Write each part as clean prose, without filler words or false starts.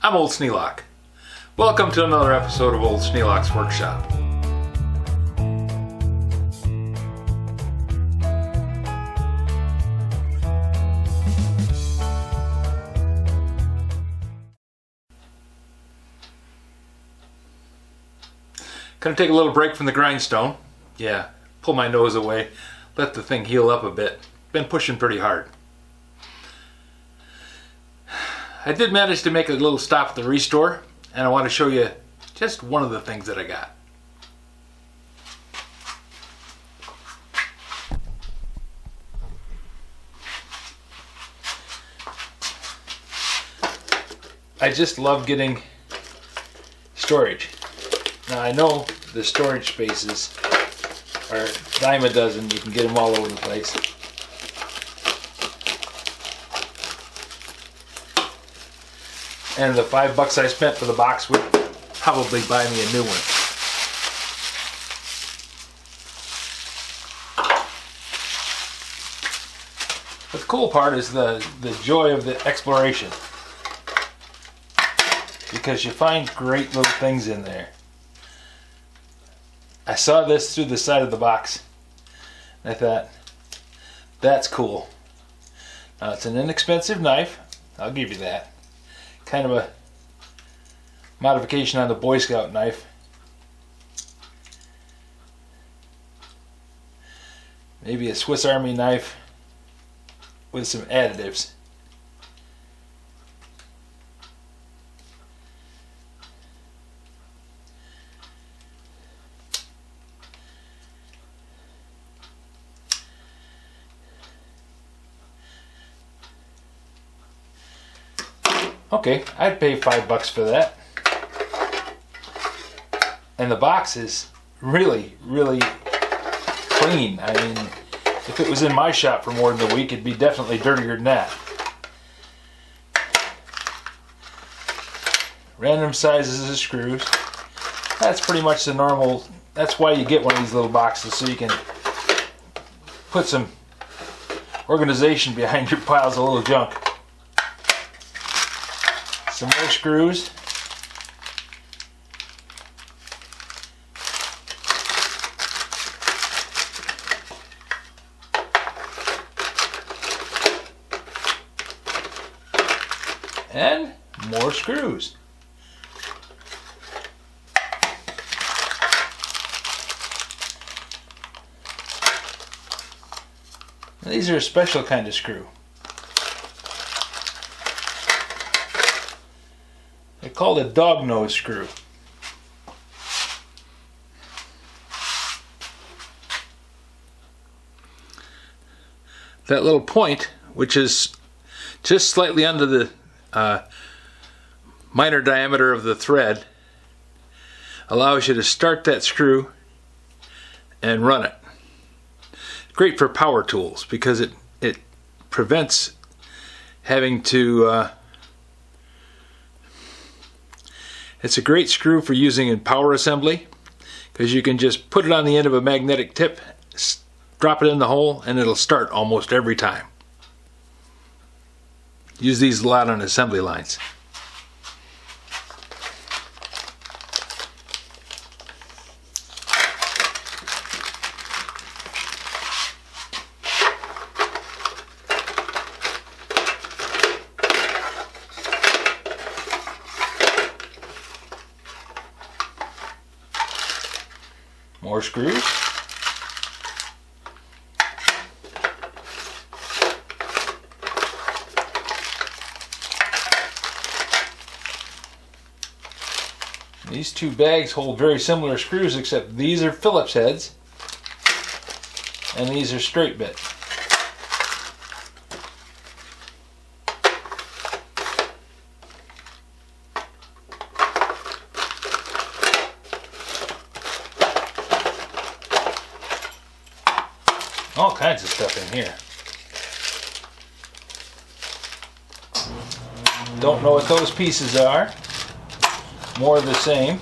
I'm Old Sneelock. Welcome to another episode of Old Sneelock's Workshop. Gonna take a little break from the grindstone. Yeah, pull my nose away, let the thing heal up a bit. Been pushing pretty hard. I did manage to make a little stop at the Restore, and I want to show you just one of the things that I got. I just love getting storage. Now I know the storage spaces are a dime a dozen. You can get them all over the place. And the $5 I spent for the box would probably buy me a new one. But the cool part is the joy of the exploration. Because you find great little things in there. I saw this through the side of the box. And I thought, that's cool. Now it's an inexpensive knife. I'll give you that. Kind of a modification on the Boy Scout knife. Maybe a Swiss Army knife with some additives. Okay, I'd pay $5 for that. And the box is really, really clean. I mean, if it was in my shop for more than a week, it'd be definitely dirtier than that. Random sizes of screws. That's pretty much the normal. That's why you get one of these little boxes, so you can put some organization behind your piles of little junk. Some more screws. And more screws. Now, these are a special kind of screw. They're called a dog nose screw. That little point, which is just slightly under the minor diameter of the thread, allows you to start that screw and run it. Great for power tools because it prevents having to it's a great screw for using in power assembly because you can just put it on the end of a magnetic tip, drop it in the hole, and it'll start almost every time. Use these a lot on assembly lines. More screws. These two bags hold very similar screws, except these are Phillips heads and these are straight bit. All kinds of stuff in here. Don't know what those pieces are. More of the same.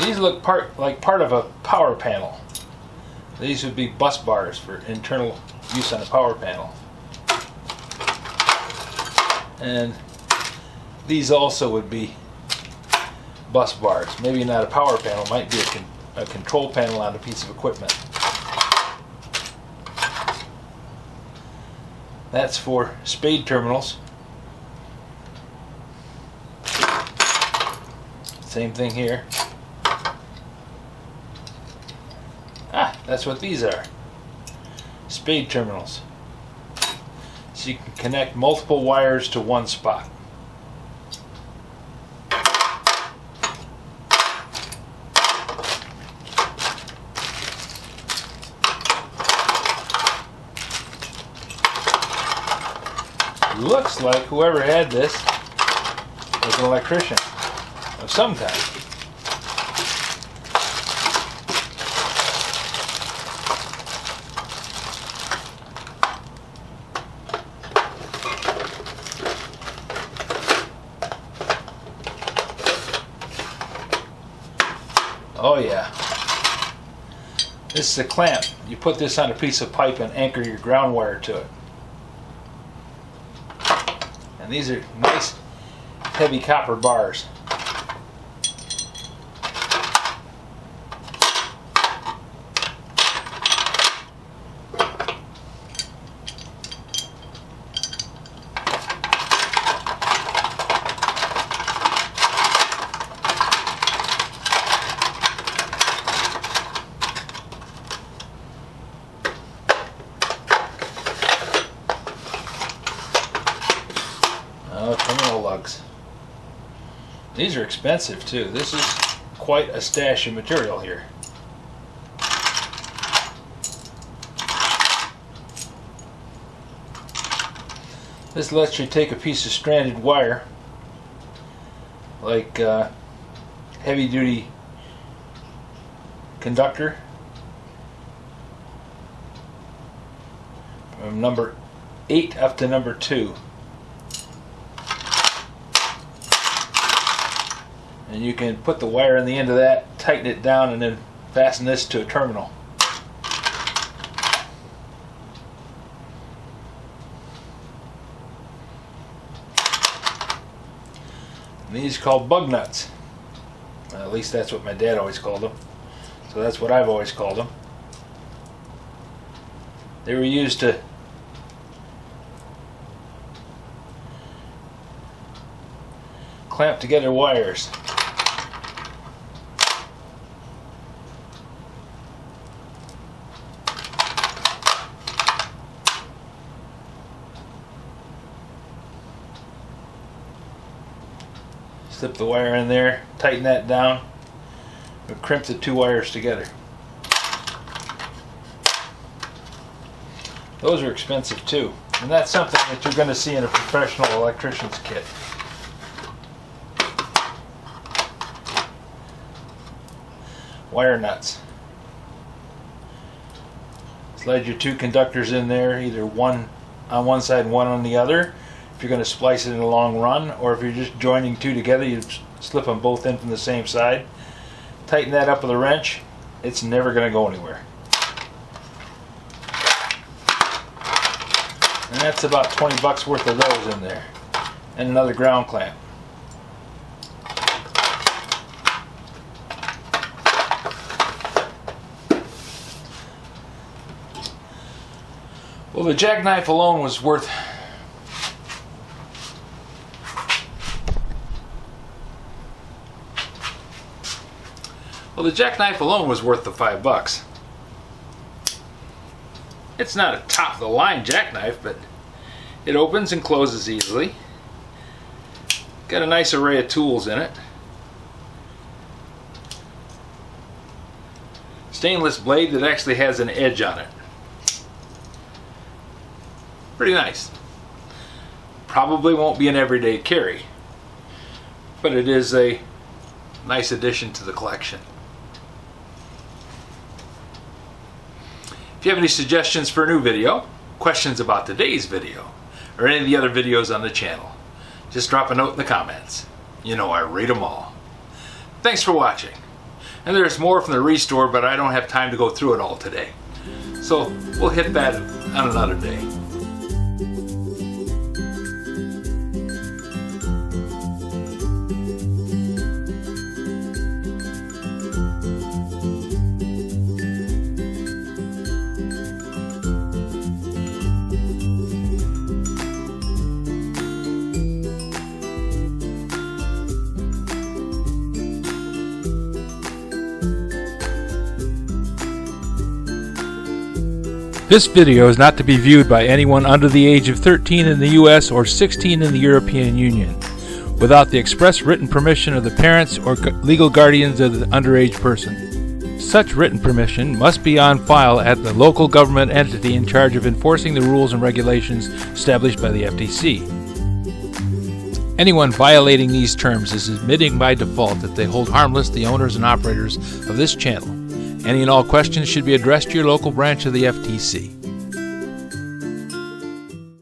These look like part of a power panel. These would be bus bars for internal use on a power panel. And these also would be bus bars. Maybe not a power panel, might be a control panel on a piece of equipment. That's for spade terminals. Same thing here. That's what these are. Spade terminals. So you can connect multiple wires to one spot. Looks like whoever had this was an electrician of some kind. Oh yeah. This is a clamp. You put this on a piece of pipe and anchor your ground wire to it. And these are nice heavy copper bars. Terminal lugs. These are expensive too. This is quite a stash of material here. This lets you take a piece of stranded wire, like heavy duty conductor, from number 8 up to number 2. And you can put the wire in the end of that, tighten it down, and then fasten this to a terminal. And these are called bug nuts. Well, at least that's what my dad always called them. So that's what I've always called them. They were used to clamp together wires. Slip the wire in there, tighten that down, and crimp the 2 wires together. Those are expensive too, and that's something that you're going to see in a professional electrician's kit. Wire nuts. Slide your 2 conductors in there, either one on one side and one on the other, if you're going to splice it in a long run, or if you're just joining 2 together, you slip them both in from the same side. Tighten that up with a wrench. It's never going to go anywhere. And that's about $20 worth of those in there. And another ground clamp. Well, the jackknife alone was worth the $5. It's not a top-of-the-line jackknife, but it opens and closes easily. Got a nice array of tools in it. Stainless blade that actually has an edge on it. Pretty nice. Probably won't be an everyday carry, but it is a nice addition to the collection. If you have any suggestions for a new video, questions about today's video, or any of the other videos on the channel, just drop a note in the comments. You know I read them all. Thanks for watching. And there's more from the Restore, but I don't have time to go through it all today. So we'll hit that on another day. This video is not to be viewed by anyone under the age of 13 in the U.S. or 16 in the European Union, without the express written permission of the parents or legal guardians of the underage person. Such written permission must be on file at the local government entity in charge of enforcing the rules and regulations established by the FTC. Anyone violating these terms is admitting by default that they hold harmless the owners and operators of this channel. Any and all questions should be addressed to your local branch of the FTC.